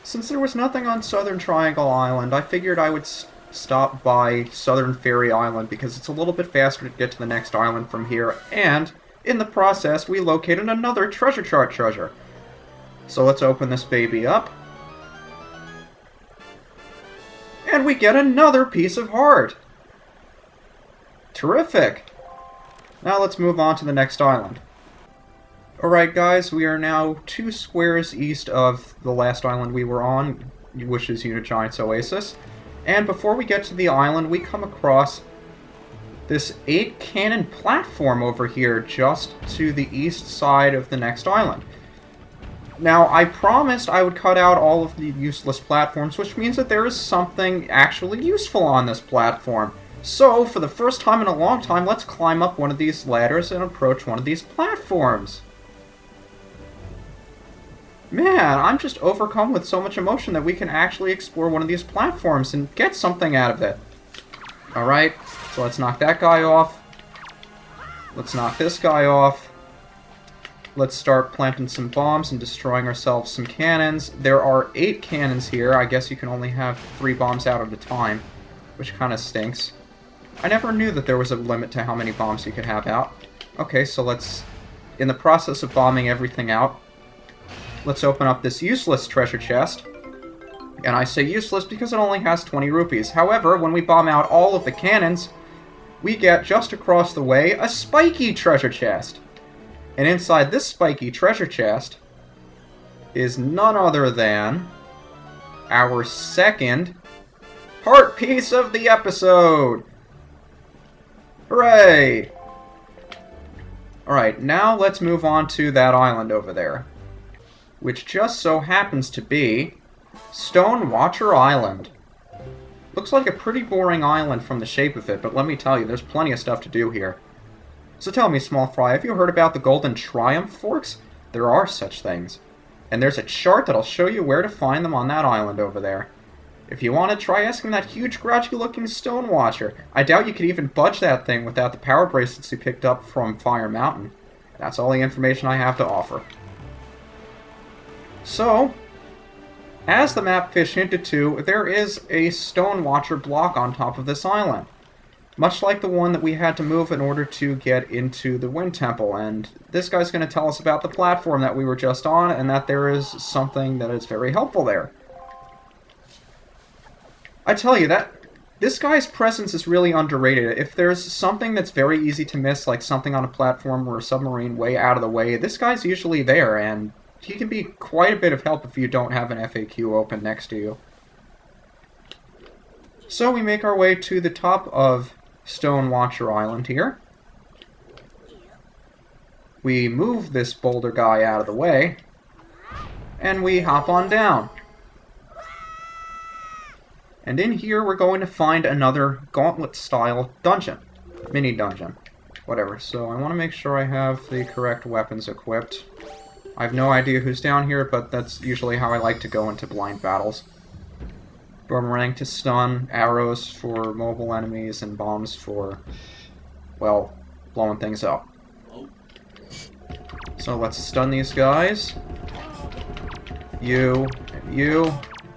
Since there was nothing on Southern Triangle Island, I figured I would stop by Southern Fairy Island because it's a little bit faster to get to the next island from here, and in the process we located another treasure chart treasure. So let's open this baby up. And we get another piece of heart! Terrific! Now let's move on to the next island. Alright guys, we are now 2 squares east of the last island we were on, which is UniGiant's Oasis. And before we get to the island, we come across this 8-cannon platform over here just to the east side of the next island. Now, I promised I would cut out all of the useless platforms, which means that there is something actually useful on this platform. So, for the first time in a long time, let's climb up one of these ladders and approach one of these platforms. Man, I'm just overcome with so much emotion that we can actually explore one of these platforms and get something out of it. Alright, so let's knock that guy off. Let's knock this guy off. Let's start planting some bombs and destroying ourselves some cannons. There are 8 cannons here. I guess you can only have 3 bombs out at a time, which kind of stinks. I never knew that there was a limit to how many bombs you could have out. Okay, so let's, in the process of bombing everything out, let's open up this useless treasure chest. And I say useless because it only has 20 rupees. However, when we bomb out all of the cannons, we get, just across the way, a spiky treasure chest. And inside this spiky treasure chest is none other than our second heart piece of the episode! Hooray! Alright, now let's move on to that island over there, which just so happens to be Stone Watcher Island. Looks like a pretty boring island from the shape of it, but let me tell you, there's plenty of stuff to do here. So tell me, Small Fry, have you heard about the Golden Triumph Forks? There are such things. And there's a chart that'll show you where to find them on that island over there. If you want to, try asking that huge, grouchy-looking Stone Watcher. I doubt you could even budge that thing without the power bracelets you picked up from Fire Mountain. That's all the information I have to offer. So, as the map fish hinted to, there is a Stone Watcher block on top of this island. Much like the one that we had to move in order to get into the Wind Temple, and this guy's going to tell us about the platform that we were just on, and that there is something that is very helpful there. I tell you, that this guy's presence is really underrated. If there's something that's very easy to miss, like something on a platform or a submarine way out of the way, this guy's usually there, and he can be quite a bit of help if you don't have an FAQ open next to you. So we make our way to the top of Stone Watcher Island here. We move this boulder guy out of the way, and we hop on down. And in here we're going to find another gauntlet-style dungeon. Mini-dungeon. Whatever. So I want to make sure I have the correct weapons equipped. I have no idea who's down here, but that's usually how I like to go into blind battles. Boomerang to stun, arrows for mobile enemies, and bombs for, well, blowing things up. So let's stun these guys. You, and you,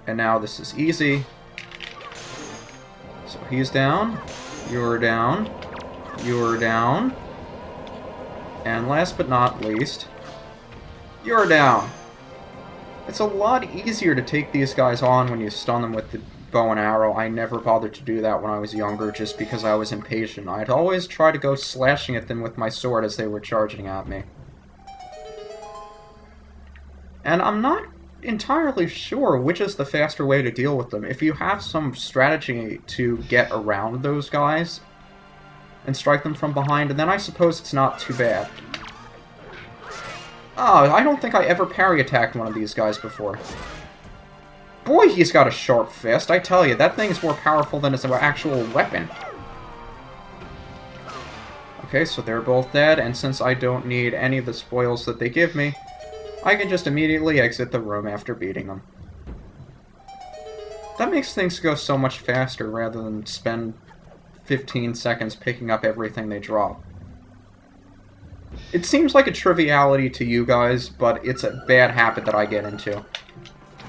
and now this is easy. So he's down, you're down, you're down, and last but not least, you're down. It's a lot easier to take these guys on when you stun them with the bow and arrow. I never bothered to do that when I was younger just because I was impatient. I'd always try to go slashing at them with my sword as they were charging at me. And I'm not entirely sure which is the faster way to deal with them. If you have some strategy to get around those guys and strike them from behind, then I suppose it's not too bad. Oh, I don't think I ever parry attacked one of these guys before. Boy, he's got a sharp fist, I tell you, that thing's more powerful than his actual weapon. Okay, so they're both dead, and since I don't need any of the spoils that they give me, I can just immediately exit the room after beating them. That makes things go so much faster rather than spend 15 seconds picking up everything they drop. It seems like a triviality to you guys, but it's a bad habit that I get into.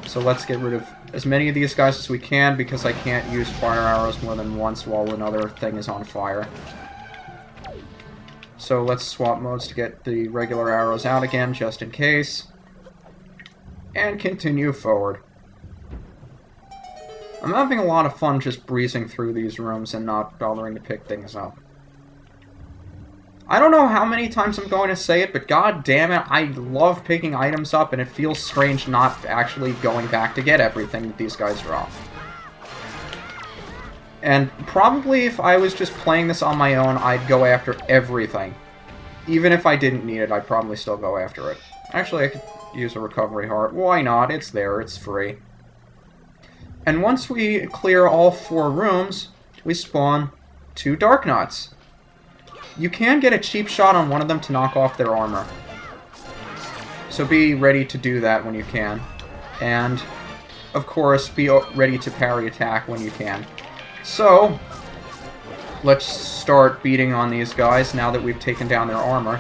So let's get rid of as many of these guys as we can, because I can't use fire arrows more than once while another thing is on fire. So let's swap modes to get the regular arrows out again, just in case. And continue forward. I'm having a lot of fun just breezing through these rooms and not bothering to pick things up. I don't know how many times I'm going to say it, but god damn it, I love picking items up, and it feels strange not actually going back to get everything that these guys drop. And probably if I was just playing this on my own, I'd go after everything. Even if I didn't need it, I'd probably still go after it. Actually, I could use a recovery heart. Why not? It's there, it's free. And once we clear all 4 rooms, we spawn 2 Dark Nuts. You can get a cheap shot on one of them to knock off their armor. So be ready to do that when you can. And, of course, be ready to parry attack when you can. So, let's start beating on these guys now that we've taken down their armor.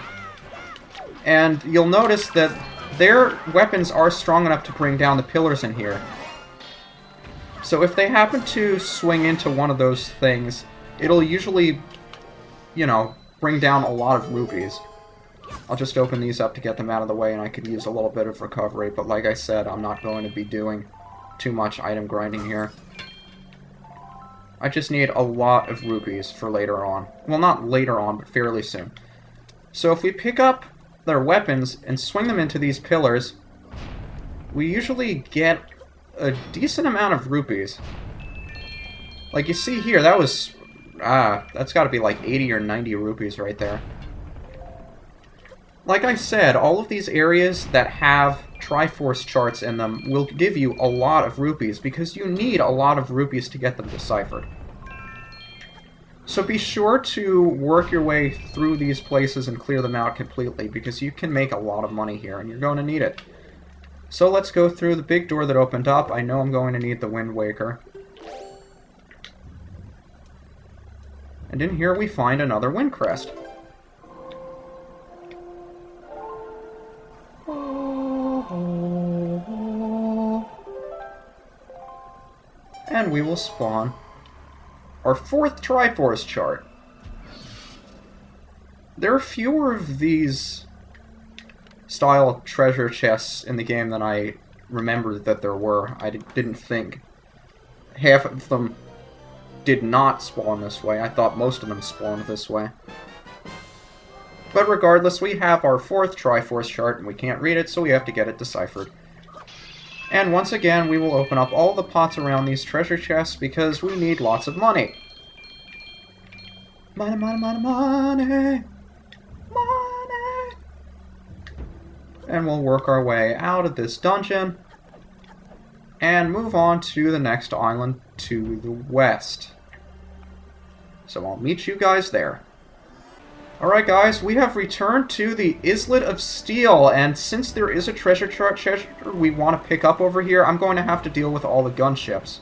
And you'll notice that their weapons are strong enough to bring down the pillars in here. So if they happen to swing into one of those things, it'll usually, you know, bring down a lot of rupees. I'll just open these up to get them out of the way, and I could use a little bit of recovery, but like I said, I'm not going to be doing too much item grinding here. I just need a lot of rupees for later on. Well, not later on, but fairly soon. So if we pick up their weapons and swing them into these pillars, we usually get a decent amount of rupees. Like you see here, that was... that's got to be like 80 or 90 rupees right there. Like I said, all of these areas that have Triforce Charts in them will give you a lot of rupees, because you need a lot of rupees to get them deciphered. So be sure to work your way through these places and clear them out completely, because you can make a lot of money here, and you're going to need it. So let's go through the big door that opened up. I know I'm going to need the Wind Waker. And in here we find another Wind Crest. And we will spawn our 4th Triforce Chart. There are fewer of these style treasure chests in the game than I remembered that there were. I didn't think. Half of them did not spawn this way. I thought most of them spawned this way. But regardless, we have our 4th Triforce Chart, and we can't read it, so we have to get it deciphered. And once again, we will open up all the pots around these treasure chests, because we need lots of money. Money, money, money, money! Money! And we'll work our way out of this dungeon, and move on to the next island to the west. So I'll meet you guys there. Alright guys, we have returned to the Islet of Steel, and since there is a treasure we want to pick up over here, I'm going to have to deal with all the gunships.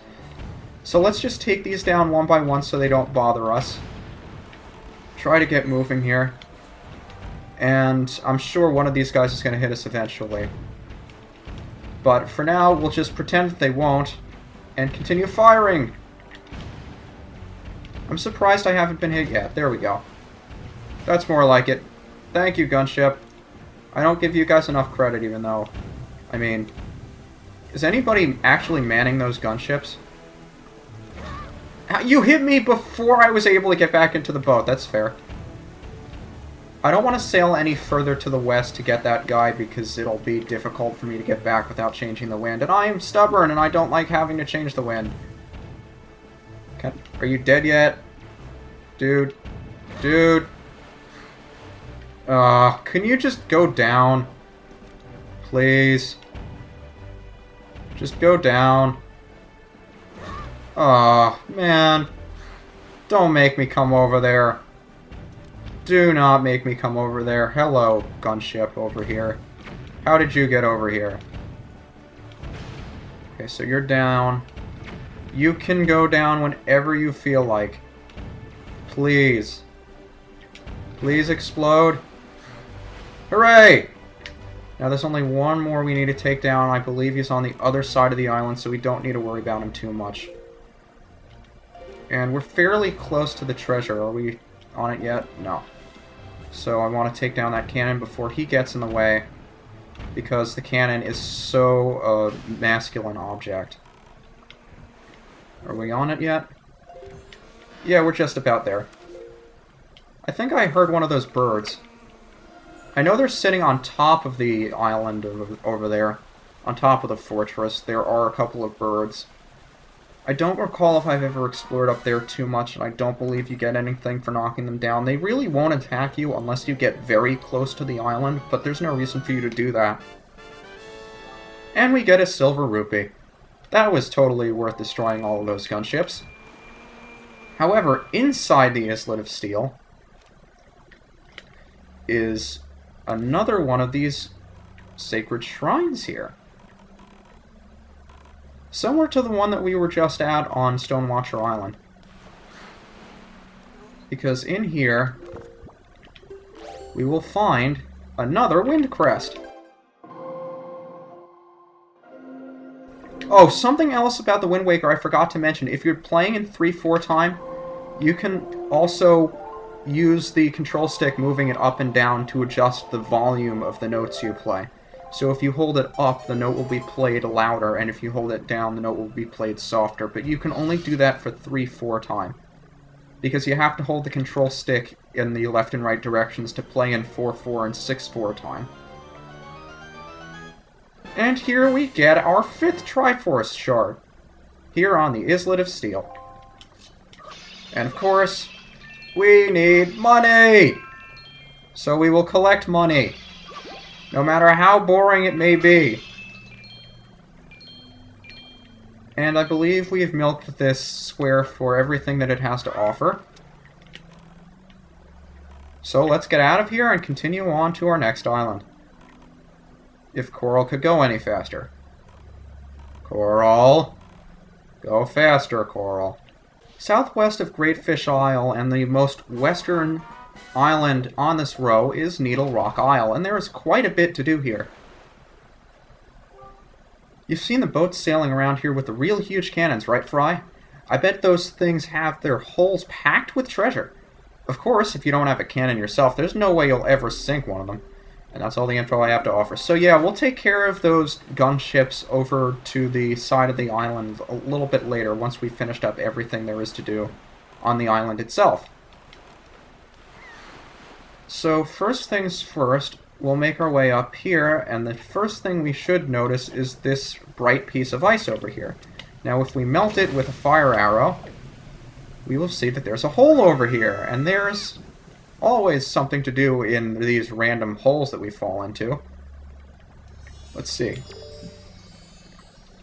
So let's just take these down one by one so they don't bother us. Try to get moving here. And I'm sure one of these guys is going to hit us eventually. But for now, we'll just pretend that they won't, and continue firing! I'm surprised I haven't been hit yet. There we go. That's more like it. Thank you, gunship. I don't give you guys enough credit, even though... I mean... Is anybody actually manning those gunships? You hit me before I was able to get back into the boat. That's fair. I don't want to sail any further to the west to get that guy, because it'll be difficult for me to get back without changing the wind. And I am stubborn, and I don't like having to change the wind. Are you dead yet? Dude. Dude. Can you just go down? Please. Just go down. Aw, man. Don't make me come over there. Do not make me come over there. Hello, gunship over here. How did you get over here? Okay, so you're down. You can go down whenever you feel like. Please. Please explode. Hooray! Now there's only one more we need to take down. I believe he's on the other side of the island, so we don't need to worry about him too much. And we're fairly close to the treasure. Are we on it yet? No. So I want to take down that cannon before he gets in the way, because the cannon is so masculine object. Are we on it yet? Yeah, we're just about there. I think I heard one of those birds. I know they're sitting on top of the island over there, on top of the fortress. There are a couple of birds. I don't recall if I've ever explored up there too much, and I don't believe you get anything for knocking them down. They really won't attack you unless you get very close to the island, but there's no reason for you to do that. And we get a silver rupee. That was totally worth destroying all of those gunships. However, inside the Islet of Steel is another one of these sacred shrines here. Similar to the one that we were just at on Stonewatcher Island. Because in here, we will find another wind crest. Oh, something else about the Wind Waker I forgot to mention. If you're playing in 3/4 time, you can also use the control stick moving it up and down to adjust the volume of the notes you play. So if you hold it up, the note will be played louder, and if you hold it down, the note will be played softer. But you can only do that for 3/4 time, because you have to hold the control stick in the left and right directions to play in 4/4 and 6/4 time. And here we get our 5th Triforce Chart, here on the Islet of Steel. And of course, we need money! So we will collect money, no matter how boring it may be. And I believe we have milked this square for everything that it has to offer. So let's get out of here and continue on to our next island. If Coral could go any faster. Coral! Go faster, Coral. Southwest of Great Fish Isle and the most western island on this row is Needle Rock Isle, and there is quite a bit to do here. You've seen the boats sailing around here with the real huge cannons, right, Fry? I bet those things have their hulls packed with treasure. Of course, if you don't have a cannon yourself, there's no way you'll ever sink one of them. And that's all the info I have to offer. So yeah, we'll take care of those gunships over to the side of the island a little bit later, once we've finished up everything there is to do on the island itself. So first things first, we'll make our way up here, and the first thing we should notice is this bright piece of ice over here. Now if we melt it with a fire arrow, we will see that there's a hole over here, and there's always something to do in these random holes that we fall into. Let's see.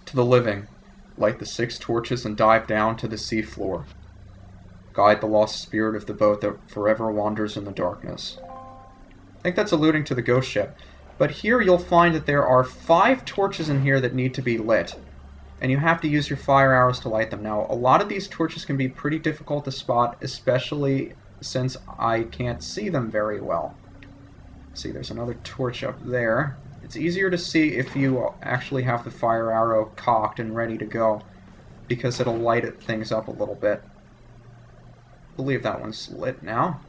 To the living, light the 6 torches and dive down to the sea floor. Guide the lost spirit of the boat that forever wanders in the darkness. I think that's alluding to the ghost ship. But here you'll find that there are 5 torches in here that need to be lit. And you have to use your fire arrows to light them. Now, a lot of these torches can be pretty difficult to spot, especially since I can't see them very well. See, there's another torch up there. It's easier to see if you actually have the fire arrow cocked and ready to go, because it'll light things up a little bit. I believe that one's lit now.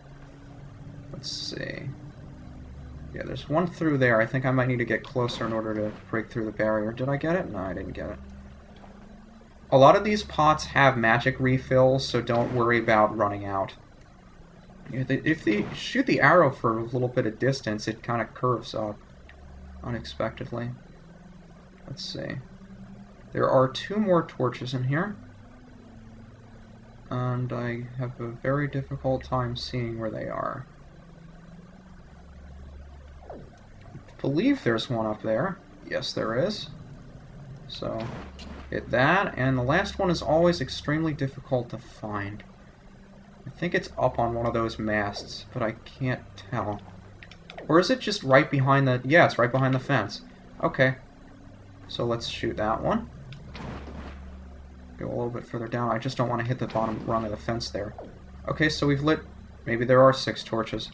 Let's see. Yeah, there's one through there. I think I might need to get closer in order to break through the barrier. Did I get it? No, I didn't get it. A lot of these pots have magic refills, so don't worry about running out. If they shoot the arrow for a little bit of distance, it kind of curves up unexpectedly. Let's see. There are 2 more torches in here, and I have a very difficult time seeing where they are. I believe there's one up there. Yes, there is. So, hit that, and the last one is always extremely difficult to find. I think it's up on one of those masts, but I can't tell. Or is it just right behind the... Yeah, it's right behind the fence. Okay. So let's shoot that one. Go a little bit further down. I just don't want to hit the bottom rung of the fence there. Okay, so we've lit... Maybe there are 6 torches.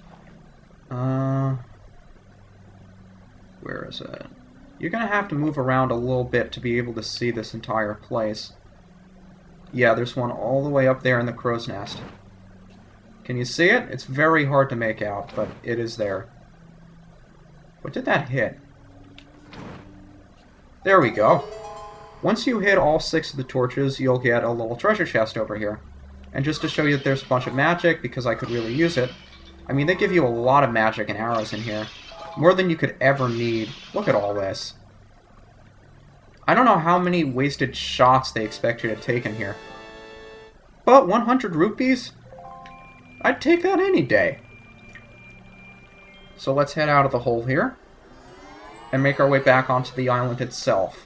Where is it? You're going to have to move around a little bit to be able to see this entire place. Yeah, there's one all the way up there in the crow's nest. Can you see it? It's very hard to make out, but it is there. What did that hit? There we go. Once you hit all 6 of the torches, you'll get a little treasure chest over here. And just to show you that there's a bunch of magic, because I could really use it, I mean, they give you a lot of magic and arrows in here. More than you could ever need. Look at all this. I don't know how many wasted shots they expect you to take in here. But 100 rupees? I'd take that any day. So let's head out of the hole here and make our way back onto the island itself.